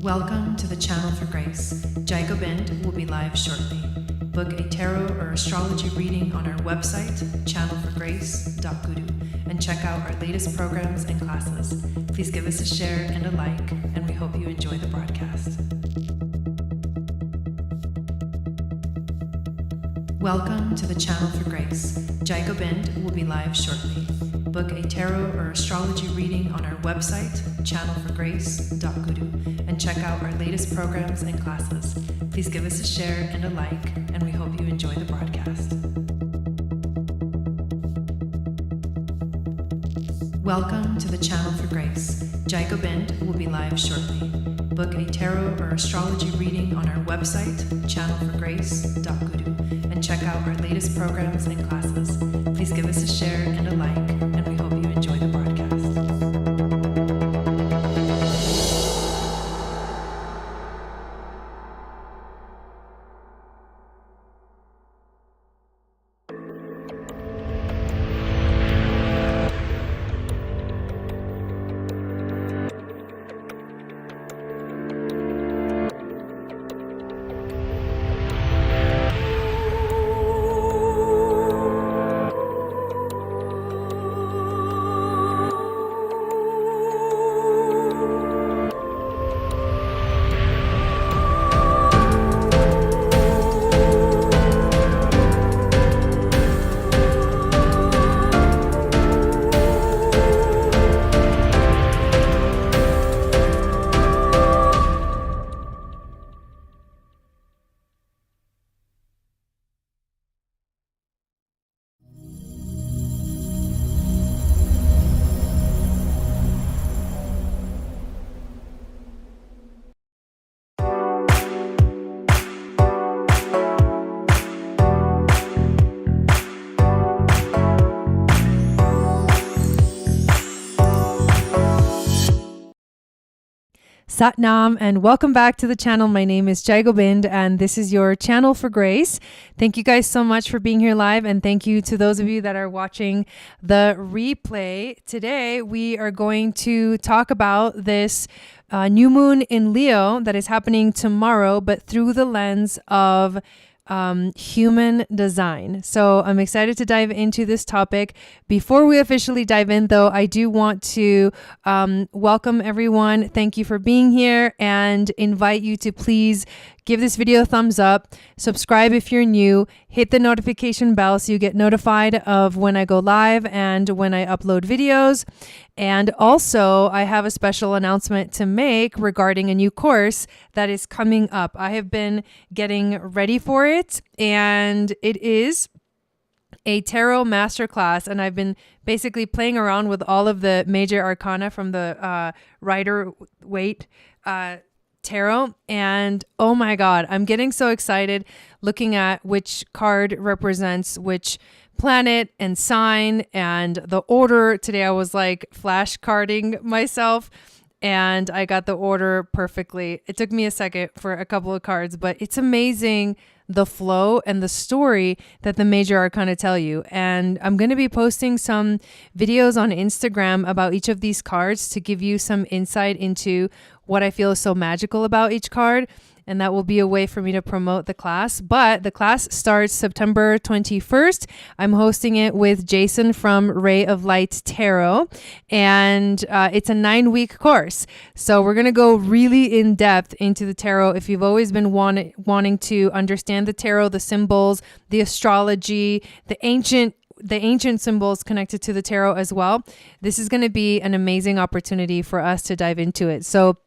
Welcome to the Channel for Grace. Gobind will be live shortly. Book a tarot or astrology reading on our website, channelforgrace.guru, and check out our latest programs and classes. Please give us a share and a like, and we hope you enjoy the broadcast. Welcome to the Channel for Grace. Gobind will be live shortly. Book a tarot or astrology reading on our website, channelforgrace.guru, and check out our latest programs and classes. Please give us a share and a like, and we hope you enjoy the broadcast. Welcome to the Channel for Grace. Gobind will be live shortly. Book a tarot or astrology reading on our website, channelforgrace.guru, and check out our latest programs and classes. Please give us a share and a like, and we hope you enjoy the broadcast. Satnam, and welcome back to the channel. My name is Gobind, and this is your Channel for Grace. Thank you guys so much for being here live, and thank you to those of you that are watching the replay. Today, we are going to talk about this new moon in Leo that is happening tomorrow, but through the lens of human design. So I'm excited to dive into this topic. Before we officially dive in, though, I do want to welcome everyone. Thank you for being here, and invite you to please give this video a thumbs up, subscribe if you're new, hit the notification bell so you get notified of when I go live and when I upload videos. And also, I have a special announcement to make regarding a new course that is coming up. I have been getting ready for it, and it is a tarot masterclass, and I've been basically playing around with all of the major arcana from the Rider-Waite tarot, and oh my god, I'm getting so excited looking at which card represents which planet and sign and the order. Today I was like flashcarding myself, and I got the order perfectly. It took me a second for a couple of cards, but it's amazing the flow and the story that the major arcana tell you. And I'm going to be posting some videos on Instagram about each of these cards to give you some insight into what I feel is so magical about each card. And that will be a way for me to promote the class. But the class starts September 21st. I'm hosting it with Jason from Ray of Light Tarot. And it's a 9-week course. So we're going to go really in depth into the tarot. If you've always been wanting to understand the tarot, the symbols, the astrology, the ancient symbols connected to the tarot as well, this is going to be an amazing opportunity for us to dive into it. So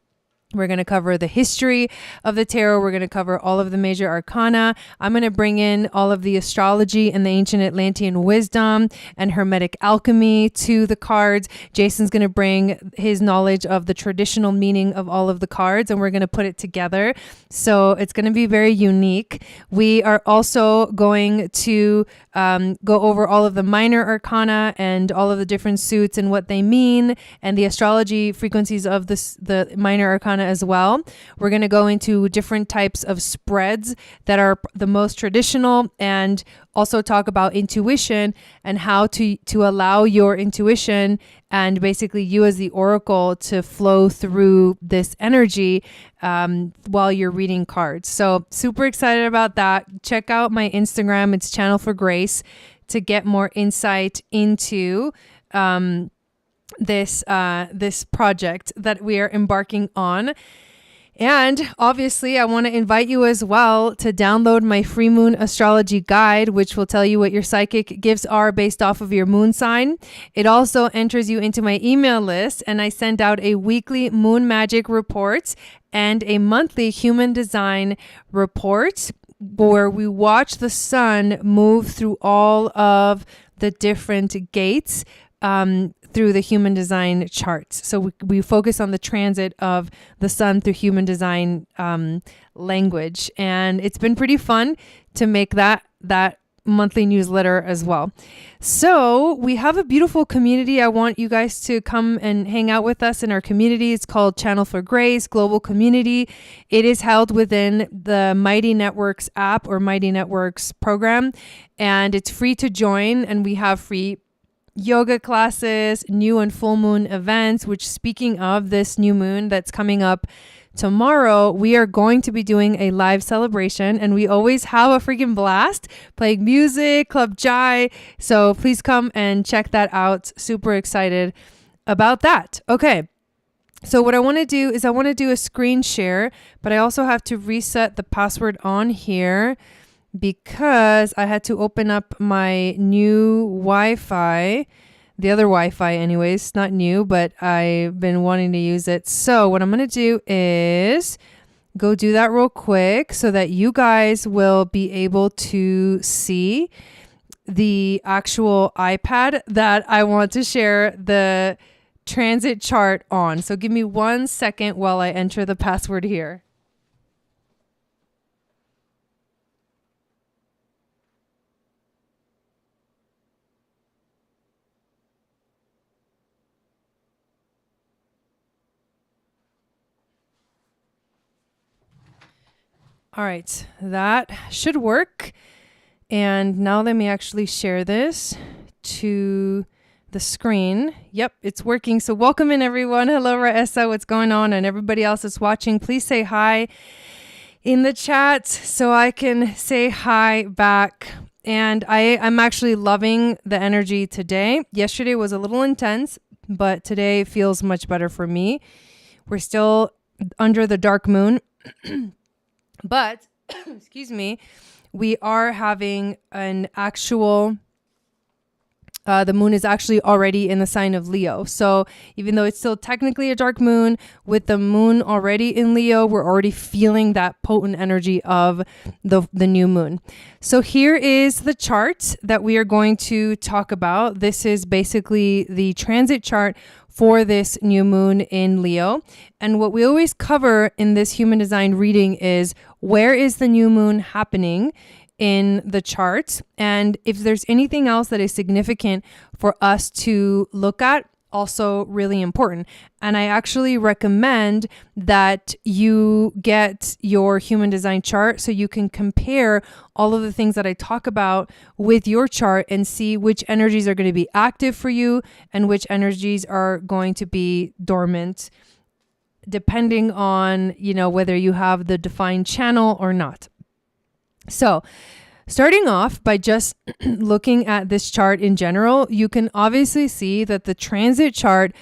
we're going to cover the history of the tarot. We're going to cover all of the major arcana. I'm going to bring in all of the astrology and the ancient Atlantean wisdom and Hermetic alchemy to the cards. Jason's going to bring his knowledge of the traditional meaning of all of the cards, and we're going to put it together. So it's going to be very unique. We are also going to go over all of the minor arcana and all of the different suits and what they mean, and the astrology frequencies of the minor arcana arcana as well. We're going to go into different types of spreads that are the most traditional, and also talk about intuition and how to allow your intuition and basically you as the oracle to flow through this energy while you're reading cards. So super excited about that. Check out my Instagram. It's Channel for Grace to get more insight into this project that we are embarking on. And obviously, I want to invite you as well to download my free moon astrology guide, which will tell you what your psychic gifts are based off of your moon sign. It also enters you into my email list, and I send out a weekly moon magic report and a monthly human design report where we watch the sun move through all of the different gates through the human design charts. So we focus on the transit of the sun through human design language. And it's been pretty fun to make that monthly newsletter as well. So we have a beautiful community. I want you guys to come and hang out with us in our community. It's called Channel for Grace Global Community. It is held within the Mighty Networks app or Mighty Networks program, and it's free to join. And we have free yoga classes, new and full moon events, which, speaking of this new moon that's coming up tomorrow, we are going to be doing a live celebration, and we always have a freaking blast playing music, Club Jai. So please come and check that out. Super excited about that. Okay. So what I want to do is I want to do a screen share, but I also have to reset the password on here because I had to open up my new Wi-Fi, the other Wi-Fi anyways, not new, but I've been wanting to use it. So what I'm going to do is go do that real quick so that you guys will be able to see the actual iPad that I want to share the transit chart on. So give me 1 second while I enter the password here. All right, that should work. And now let me actually share this to the screen. Yep, it's working. So welcome in, everyone. Hello, Raessa. What's going on? And everybody else that's watching, please say hi in the chat so I can say hi back. And I'm actually loving the energy today. Yesterday was a little intense, but today feels much better for me. We're still under the dark moon. But, excuse me, we are having an actual, the moon is actually already in the sign of Leo. So even though it's still technically a dark moon, with the moon already in Leo, we're already feeling that potent energy of the new moon. So here is the chart that we are going to talk about. This is basically the transit chart for this new moon in Leo. And what we always cover in this human design reading is where is the new moon happening in the charts, and if there's anything else that is significant for us to look at, also really important. And I actually recommend that you get your human design chart so you can compare all of the things that I talk about with your chart and see which energies are going to be active for you and which energies are going to be dormant, depending on, whether you have the defined channel or not. So starting off by just looking at this chart in general, you can obviously see that the transit chart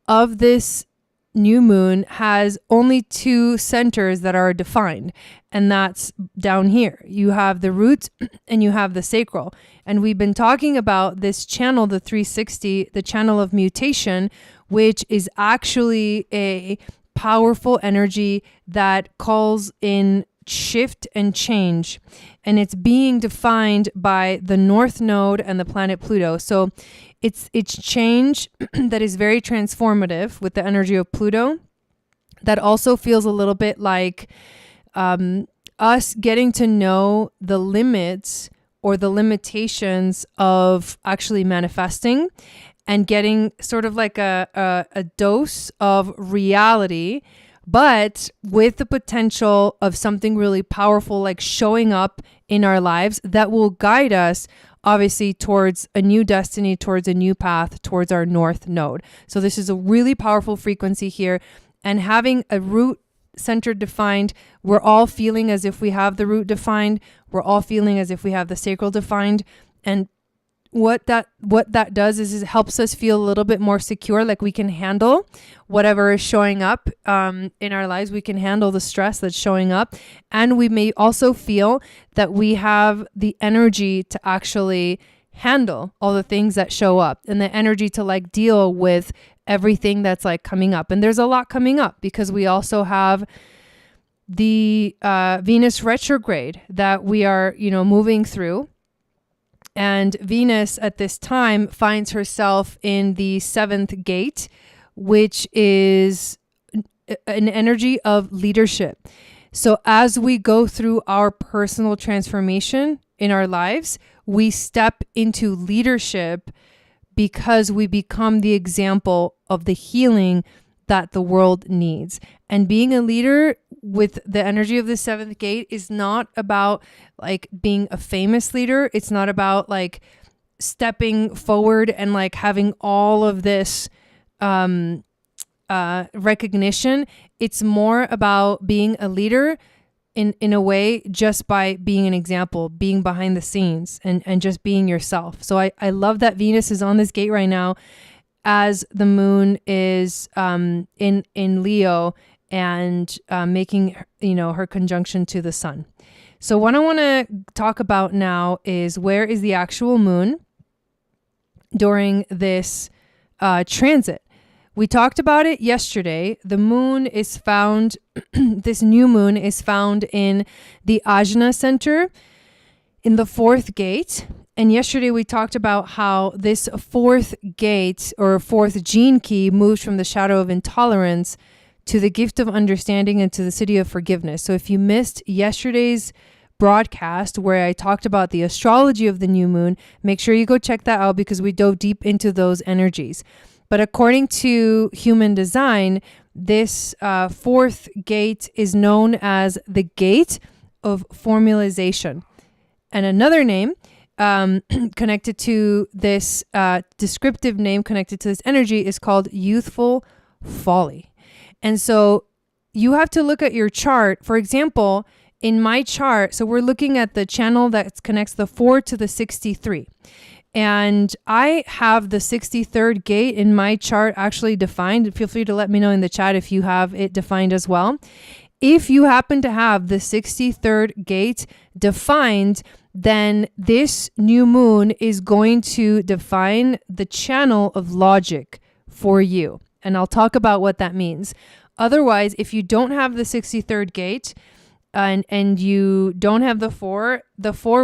of this new moon has only 2 centers that are defined, and that's down here. You have the root and you have the sacral. And we've been talking about this channel, the 360, the channel of mutation, which is actually a powerful energy that calls in shift and change, and it's being defined by the North Node and the planet Pluto. So it's change that is very transformative with the energy of Pluto. That also feels a little bit like us getting to know the limits or the limitations of actually manifesting, and getting sort of like a dose of reality but with the potential of something really powerful, like showing up in our lives that will guide us, obviously, towards a new destiny, towards a new path, towards our north node. So this is a really powerful frequency here. And having a root center defined, we're all feeling as if we have the root defined. We're all feeling as if we have the sacral defined. And what that does is it helps us feel a little bit more secure, like we can handle whatever is showing up in our lives. We can handle the stress that's showing up. And we may also feel that we have the energy to actually handle all the things that show up, and the energy to like deal with everything that's like coming up. And there's a lot coming up because we also have the Venus retrograde that we are, moving through. And Venus at this time finds herself in the 7th gate, which is an energy of leadership. So as we go through our personal transformation in our lives, we step into leadership because we become the example of the healing that the world needs. And being a leader with the energy of the 7th gate is not about like being a famous leader. It's not about like stepping forward and like having all of this recognition. It's more about being a leader in a way just by being an example, being behind the scenes and just being yourself. So I love that Venus is on this gate right now as the moon is in Leo and making her conjunction to the sun. So what I want to talk about now is where is the actual moon during this transit. We talked about it yesterday. The moon is found, this new moon is found in the Ajna center in the 4th gate. And yesterday we talked about how this 4th gate or 4th gene key moves from the shadow of intolerance to the gift of understanding and to the city of forgiveness. So if you missed yesterday's broadcast where I talked about the astrology of the new moon, make sure you go check that out because we dove deep into those energies. But according to human design, this 4th gate is known as the gate of formulization. And another name connected to this descriptive name connected to this energy is called youthful folly. And so you have to look at your chart. For example, in my chart, so we're looking at the channel that connects the 4 to the 63. And I have the 63rd gate in my chart actually defined. Feel free to let me know in the chat if you have it defined as well. If you happen to have the 63rd gate defined, then this new moon is going to define the channel of logic for you. And I'll talk about what that means. Otherwise, if you don't have the 63rd gate and you don't have the 4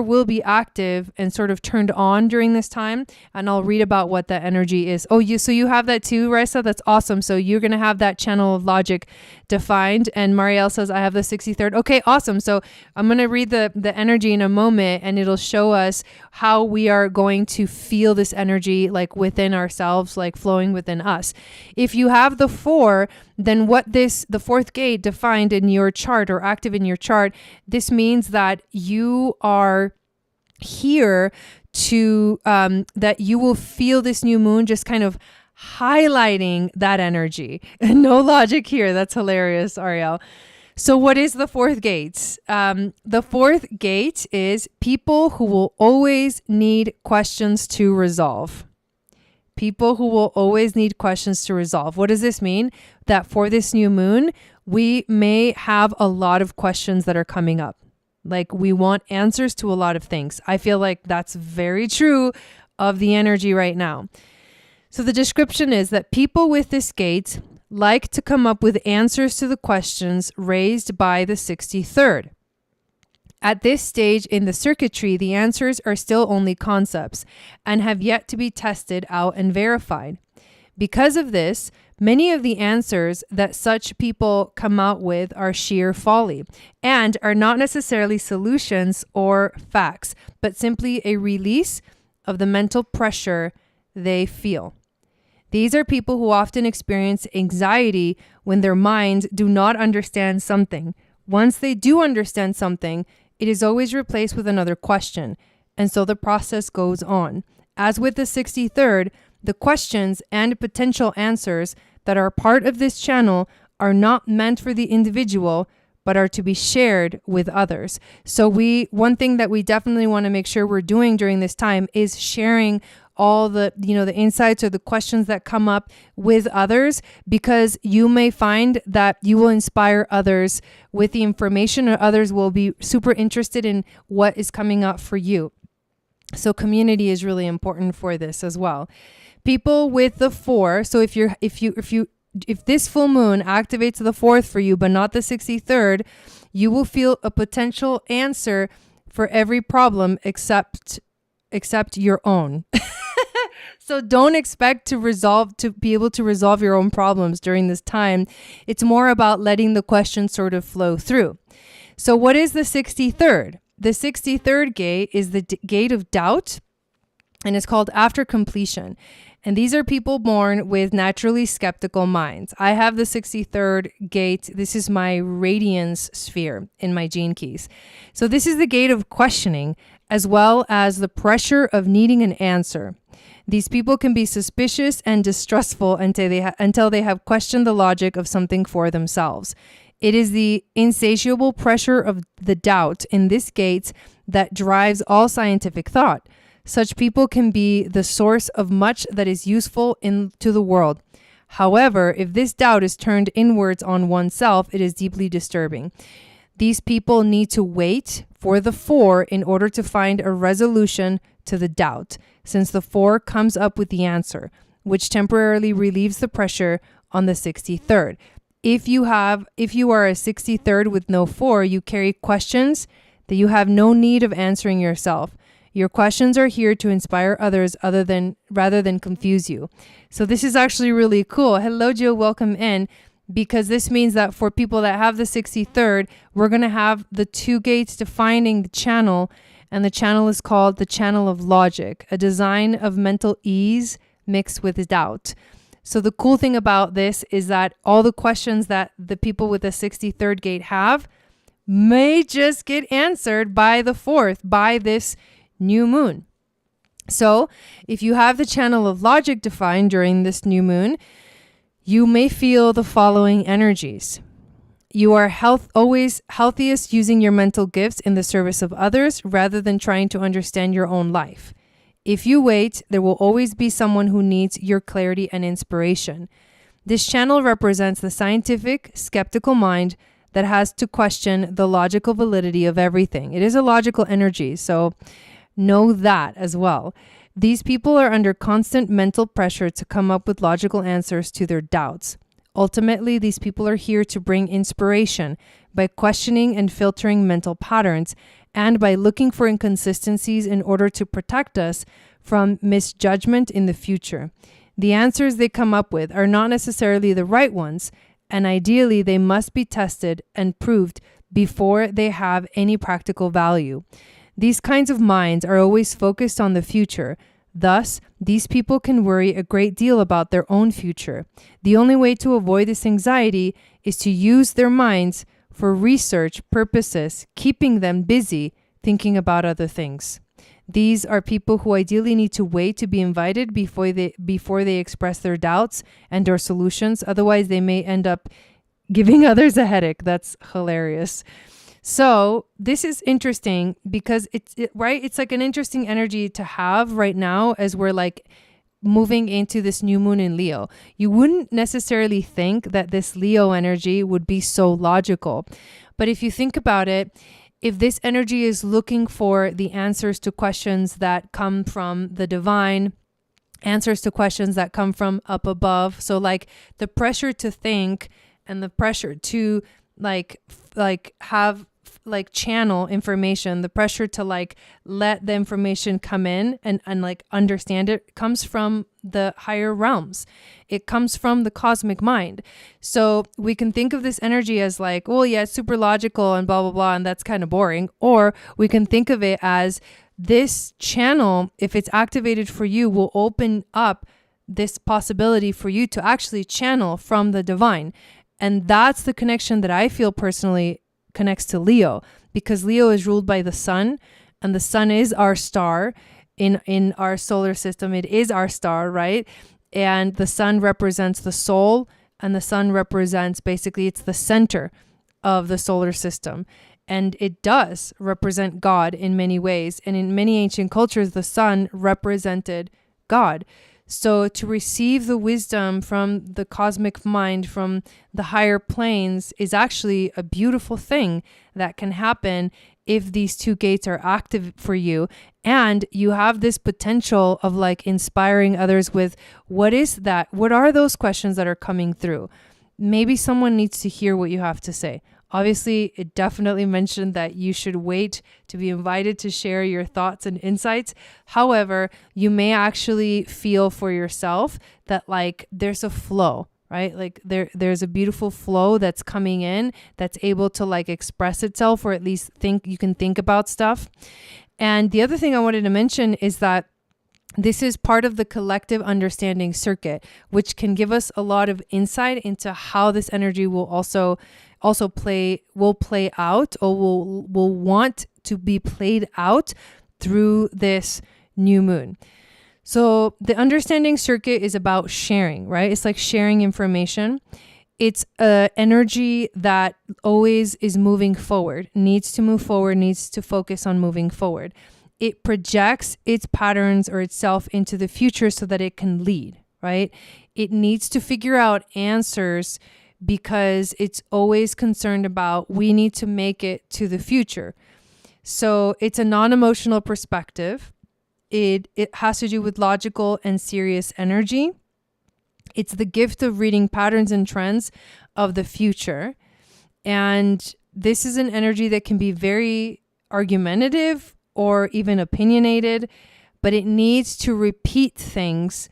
will be active and sort of turned on during this time. And I'll read about what that energy is. So you have that too, Raisa? That's awesome. So you're going to have that channel of logic defined. And Marielle says, I have the 63rd. Okay, awesome. So I'm going to read the energy in a moment and it'll show us how we are going to feel this energy like within ourselves, like flowing within us. If you have the 4, then the 4th gate defined in your chart or active in your chart, this means that you are here to, that you will feel this new moon just kind of highlighting that energy. No logic here. That's hilarious, Ariel. So what is the 4th gate? The 4th gate is people who will always need questions to resolve. People who will always need questions to resolve. What does this mean? That for this new moon, we may have a lot of questions that are coming up. Like we want answers to a lot of things. I feel like that's very true of the energy right now. So the description is that people with this gate like to come up with answers to the questions raised by the 63rd. At this stage in the circuitry, the answers are still only concepts and have yet to be tested out and verified. Because of this, many of the answers that such people come out with are sheer folly and are not necessarily solutions or facts, but simply a release of the mental pressure they feel. These are people who often experience anxiety when their minds do not understand something. Once they do understand something, it is always replaced with another question. And so the process goes on. As with the 63rd, the questions and potential answers that are part of this channel are not meant for the individual, but are to be shared with others. So one thing that we definitely want to make sure we're doing during this time is sharing all the insights or the questions that come up with others, because you may find that you will inspire others with the information, or others will be super interested in what is coming up for you. So community is really important for this as well. People with the 4, so if this full moon activates the 4th for you, but not the 63rd, you will feel a potential answer for every problem except your own. So don't expect to be able to resolve your own problems during this time. It's more about letting the questions sort of flow through. So what is the 63rd? The 63rd gate is the gate of doubt, and it's called after completion. And these are people born with naturally skeptical minds. I have the 63rd gate. This is my radiance sphere in my gene keys. So this is the gate of questioning, as well as the pressure of needing an answer. These people can be suspicious and distrustful until they have questioned the logic of something for themselves. It is the insatiable pressure of the doubt in this gate that drives all scientific thought. Such people can be the source of much that is useful to the world. However, if this doubt is turned inwards on oneself, it is deeply disturbing. These people need to wait for the 4 in order to find a resolution to the doubt, since the 4 comes up with the answer, which temporarily relieves the pressure on the 63rd. If you are a 63rd with no 4, you carry questions that you have no need of answering yourself. Your questions are here to inspire others rather than confuse you. So this is actually really cool. Hello, Jill. Welcome in. Because this means that for people that have the 63rd, we're going to have the 2 gates defining the channel. And the channel is called the channel of logic, a design of mental ease mixed with doubt. So the cool thing about this is that all the questions that the people with the 63rd gate have may just get answered by the 4th, by this new moon. So if you have the channel of logic defined during this new moon, you may feel the following energies. You are always healthiest using your mental gifts in the service of others rather than trying to understand your own life. If you wait, there will always be someone who needs your clarity and inspiration. This channel represents the scientific, skeptical mind that has to question the logical validity of everything. It is a logical energy, so know that as well. These people are under constant mental pressure to come up with logical answers to their doubts. Ultimately, these people are here to bring inspiration by questioning and filtering mental patterns and by looking for inconsistencies in order to protect us from misjudgment in the future. The answers they come up with are not necessarily the right ones, and ideally they must be tested and proved before they have any practical value. These kinds of minds are always focused on the future. Thus, these people can worry a great deal about their own future. The only way to avoid this anxiety is to use their minds for research purposes, keeping them busy thinking about other things. These are people who ideally need to wait to be invited before they express their doubts and or solutions. Otherwise, they may end up giving others a headache. That's hilarious. So this is interesting because it's like an interesting energy to have right now as we're like moving into this new moon in Leo. You wouldn't necessarily think that this Leo energy would be so logical. But if you think about it, if this energy is looking for the answers to questions that come from the divine, answers to questions that come from up above, so like the pressure to think and the pressure to like have like channel information, the pressure to like let the information come in and like understand it comes from the higher realms. It comes from the cosmic mind. So we can think of this energy as like, oh yeah, it's super logical and blah, blah, blah. And that's kind of boring. Or we can think of it as this channel, if it's activated for you, will open up this possibility for you to actually channel from the divine. And that's the connection that I feel personally connects to Leo, because Leo is ruled by the sun, and the sun is our star in our solar system. It is our star, right? And the sun represents the soul, and the sun represents, basically, it's the center of the solar system. And it does represent God in many ways. And in many ancient cultures, the sun represented God. So to receive the wisdom from the cosmic mind, from the higher planes, is actually a beautiful thing that can happen if these two gates are active for you. And you have this potential of like inspiring others with, what is that? What are those questions that are coming through? Maybe someone needs to hear what you have to say. Obviously, it definitely mentioned that you should wait to be invited to share your thoughts and insights. However, you may actually feel for yourself that like there's a flow, right? Like there's a beautiful flow that's coming in that's able to like express itself, or at least you can think about stuff. And the other thing I wanted to mention is that this is part of the collective understanding circuit, which can give us a lot of insight into how this energy will also play out, or will want to be played out through this new moon. So the understanding circuit is about sharing, right? It's like sharing information. It's an energy that always is moving forward, needs to move forward, needs to focus on moving forward. It projects its patterns or itself into the future so that it can lead, right? It needs to figure out answers because it's always concerned about, we need to make it to the future. So it's a non-emotional perspective. It has to do with logical and serious energy. It's the gift of reading patterns and trends of the future. And this is an energy that can be very argumentative or even opinionated, but it needs to repeat things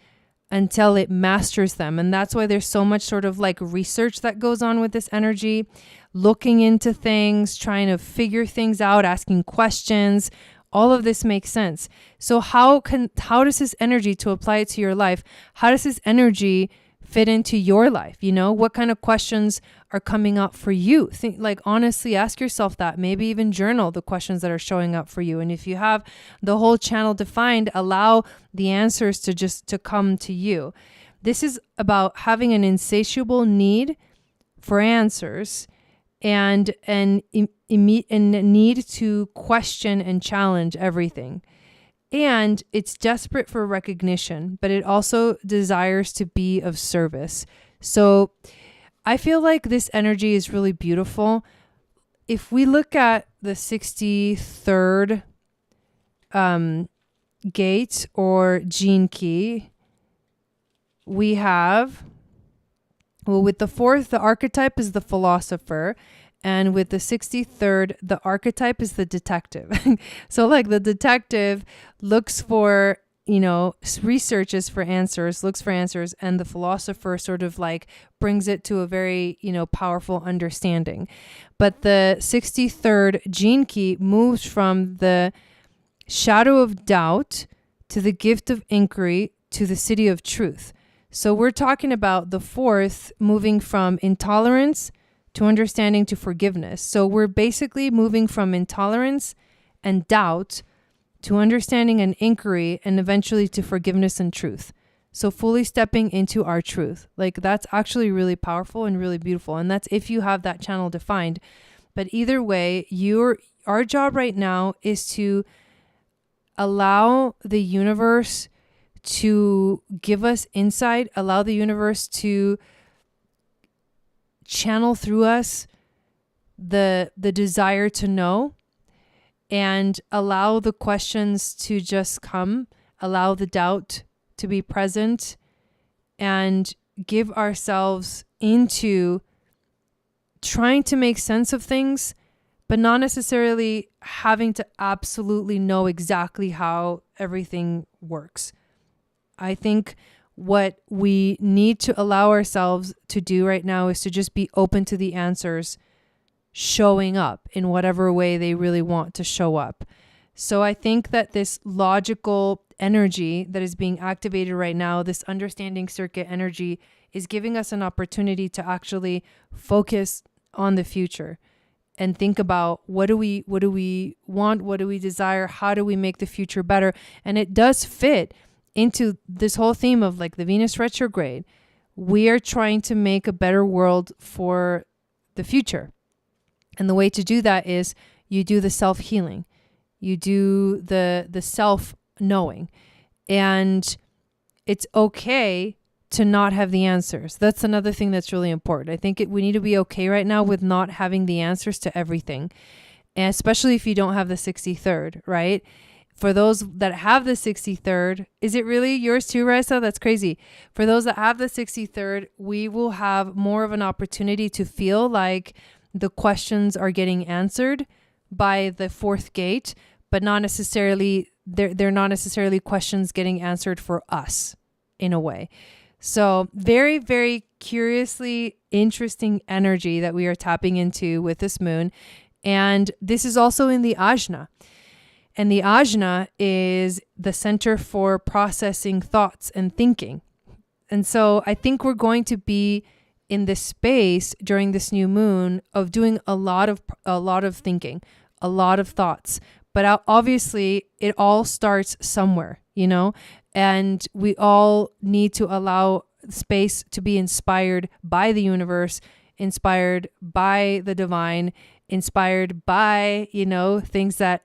until it masters them. And that's why there's so much sort of like research that goes on with this energy, looking into things, trying to figure things out, asking questions. All of this makes sense. So how does this energy, to apply it to your life, how does this energy fit into your life? You know, what kind of questions are coming up for you? Think, like, honestly, ask yourself that. Maybe even journal the questions that are showing up for you. And if you have the whole channel defined, allow the answers to come to you. This is about having an insatiable need for answers and a need to question and challenge everything. And it's desperate for recognition, but it also desires to be of service. So I feel like this energy is really beautiful. If we look at the 63rd gate or gene key, we have, well, with the 4th, the archetype is the philosopher. And with the 63rd, the archetype is the detective. So like the detective looks for, researches for answers, looks for answers. And the philosopher sort of like brings it to a very, powerful understanding. But the 63rd gene key moves from the shadow of doubt to the gift of inquiry to the city of truth. So we're talking about the 4th moving from intolerance to understanding to forgiveness. So we're basically moving from intolerance and doubt to understanding and inquiry, and eventually to forgiveness and truth. So fully stepping into our truth. Like, that's actually really powerful and really beautiful. And that's if you have that channel defined. But either way, our job right now is to allow the universe to give us insight, allow the universe to channel through us the desire to know, and allow the questions to just come, allow the doubt to be present, and give ourselves into trying to make sense of things, but not necessarily having to absolutely know exactly how everything works. I think what we need to allow ourselves to do right now is to just be open to the answers showing up in whatever way they really want to show up. So I think that this logical energy that is being activated right now, this understanding circuit energy, is giving us an opportunity to actually focus on the future and think about what do we want, what do we desire, how do we make the future better. And it does fit into this whole theme of like the Venus retrograde. We are trying to make a better world for the future. And the way to do that is you do the self-healing. You do the self-knowing. And it's okay to not have the answers. That's another thing that's really important. I think we need to be okay right now with not having the answers to everything. And especially if you don't have the 63rd, right? For those that have the 63rd, is it really yours too, Raisa? That's crazy. For those that have the 63rd, we will have more of an opportunity to feel like the questions are getting answered by the fourth gate, but not necessarily, they're not necessarily questions getting answered for us in a way. So very, very curiously interesting energy that we are tapping into with this moon. And this is also in the Ajna. And the Ajna is the center for processing thoughts and thinking. And so I think we're going to be in this space during this new moon of doing a lot of thinking, a lot of thoughts. But obviously it all starts somewhere, you know, and we all need to allow space to be inspired by the universe, inspired by the divine, inspired by, you know, things that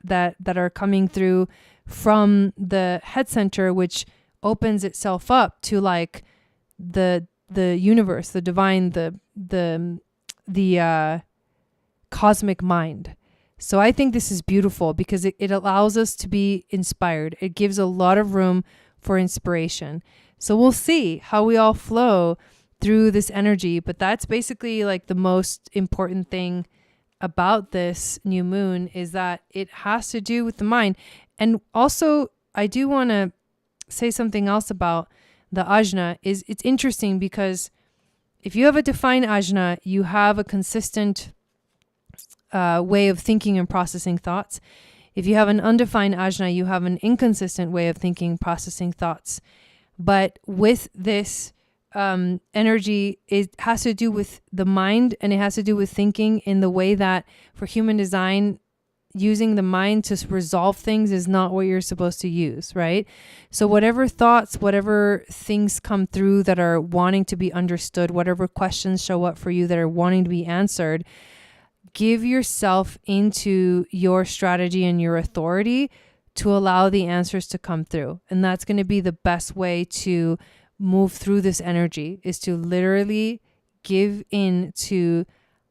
are coming through from the head center, which opens itself up to like the universe, the divine, the cosmic mind. So I think this is beautiful because it allows us to be inspired. It gives a lot of room for inspiration. So we'll see how we all flow through this energy. But that's basically like the most important thing about this new moon, is that it has to do with the mind. And also, I do want to say something else about the Ajna. Is it's interesting because if you have a defined Ajna, you have a consistent way of thinking and processing thoughts. If you have an undefined Ajna, you have an inconsistent way of thinking, processing thoughts. But with this energy, it has to do with the mind, and it has to do with thinking in the way that for human design, using the mind to resolve things is not what you're supposed to use, right? So whatever thoughts, whatever things come through that are wanting to be understood, whatever questions show up for you that are wanting to be answered, give yourself into your strategy and your authority to allow the answers to come through. And that's going to be the best way to move through this energy, is to literally give in to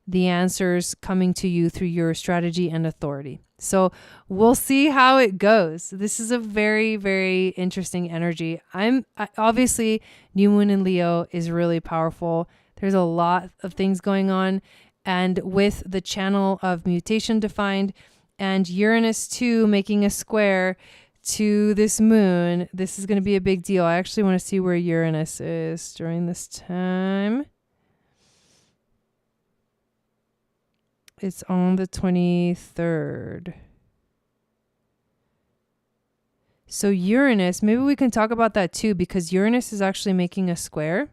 the answers coming to you through your strategy and authority. So we'll see how it goes. This is a very, very interesting energy. Obviously, new moon in Leo is really powerful. There's a lot of things going on. And with the channel of mutation defined and Uranus too making a square to this moon, this is going to be a big deal. I actually want to see where Uranus is during this time. It's on the 23rd. So Uranus, maybe we can talk about that too, because Uranus is actually making a square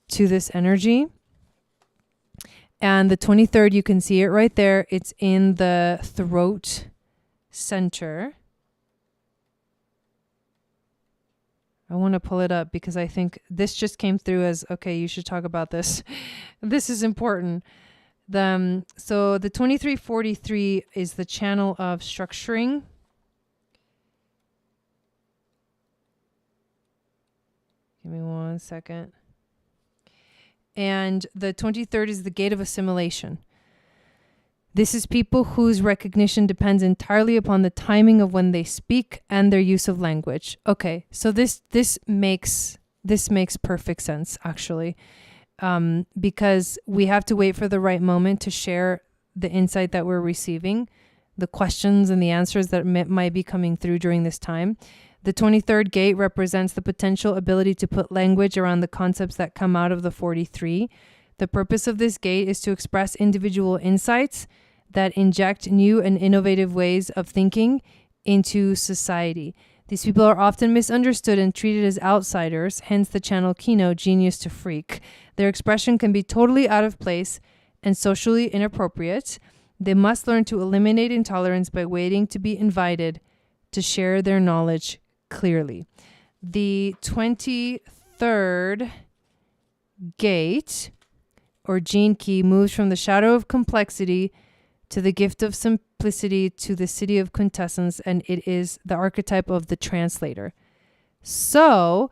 to this energy. And the 23rd, you can see it right there. It's in the throat center. I want to pull it up because I think this just came through as, okay, you should talk about this. This is important. So the 2343 is the channel of structuring. Give me 1 second. And the 23rd is the gate of assimilation. This is people whose recognition depends entirely upon the timing of when they speak and their use of language. Okay, so this makes perfect sense, actually, because we have to wait for the right moment to share the insight that we're receiving, the questions and the answers that might be coming through during this time. The 23rd gate represents the potential ability to put language around the concepts that come out of the 43. The purpose of this gate is to express individual insights that inject new and innovative ways of thinking into society. These people are often misunderstood and treated as outsiders, hence the channel keynote Genius to Freak. Their expression can be totally out of place and socially inappropriate. They must learn to eliminate intolerance by waiting to be invited to share their knowledge clearly. The 23rd gate, or gene key, moves from the shadow of complexity to the gift of simplicity to the city of quintessence, and it is the archetype of the translator. So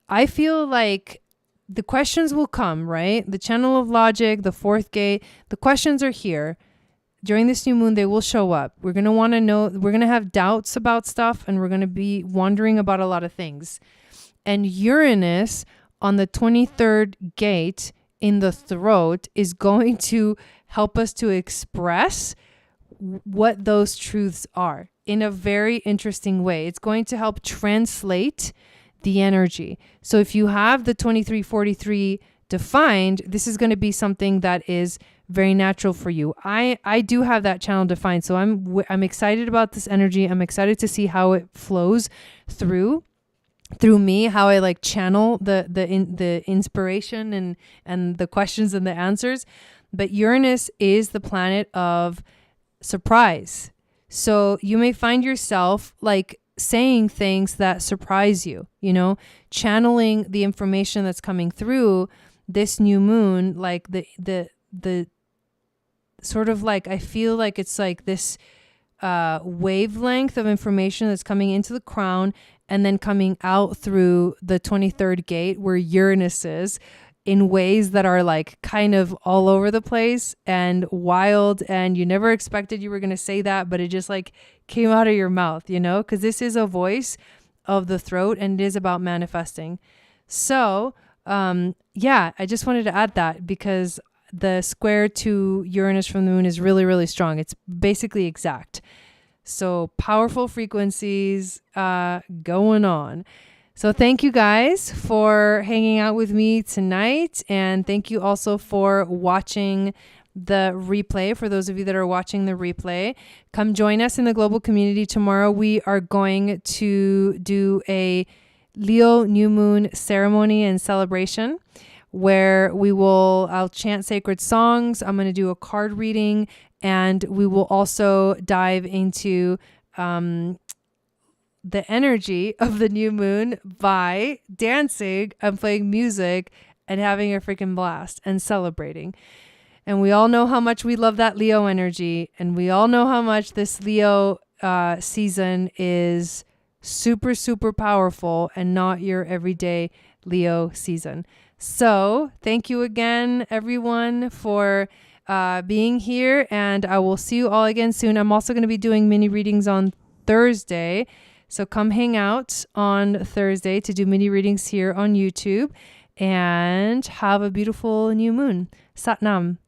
I feel like the questions will come, right? The channel of logic, the fourth gate, the questions are here. During this new moon, they will show up. We're going to want to know, we're going to have doubts about stuff, and we're going to be wondering about a lot of things. And Uranus on the 23rd gate in the throat is going to help us to express what those truths are in a very interesting way. It's going to help translate the energy. So if you have the 2343 defined, this is going to be something that is very natural for you. I do have that channel defined, so I'm excited about this energy. I'm excited to see how it flows through me, how I like channel the inspiration and the questions and the answers. But Uranus is the planet of surprise. So you may find yourself like saying things that surprise you, you know, channeling the information that's coming through this new moon, like the sort of like, I feel like it's like this wavelength of information that's coming into the crown and then coming out through the 23rd gate where Uranus is, in ways that are like kind of all over the place and wild, and you never expected you were going to say that, but it just like came out of your mouth, you know, because this is a voice of the throat and it is about manifesting. So yeah, I just wanted to add that because the square to Uranus from the moon is really, really strong. It's basically exact. So powerful frequencies going on. So thank you guys for hanging out with me tonight. And thank you also for watching the replay. For those of you that are watching the replay, come join us in the global community tomorrow. We are going to do a Leo new moon ceremony and celebration where I'll chant sacred songs. I'm going to do a card reading, and we will also dive into the energy of the new moon by dancing and playing music and having a freaking blast and celebrating. And we all know how much we love that Leo energy. And we all know how much this Leo season is super, super powerful and not your everyday Leo season. So thank you again, everyone, for being here. And I will see you all again soon. I'm also going to be doing mini readings on Thursday. So come hang out on Thursday to do mini readings here on YouTube, and have a beautiful new moon. Sat Nam.